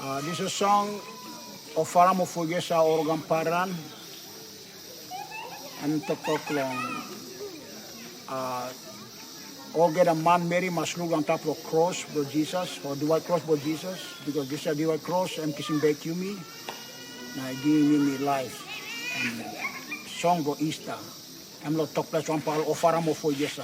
This is a song of Faramo Fugesa Organ Paran and Tokoklong. All get a man Mary must look on top of the cross for Jesus, or the white cross for Jesus, because this is the white cross and kissing back to me. Now giving me life. And song go Easter. I'm not talk place one pal of Faramo Fugesa.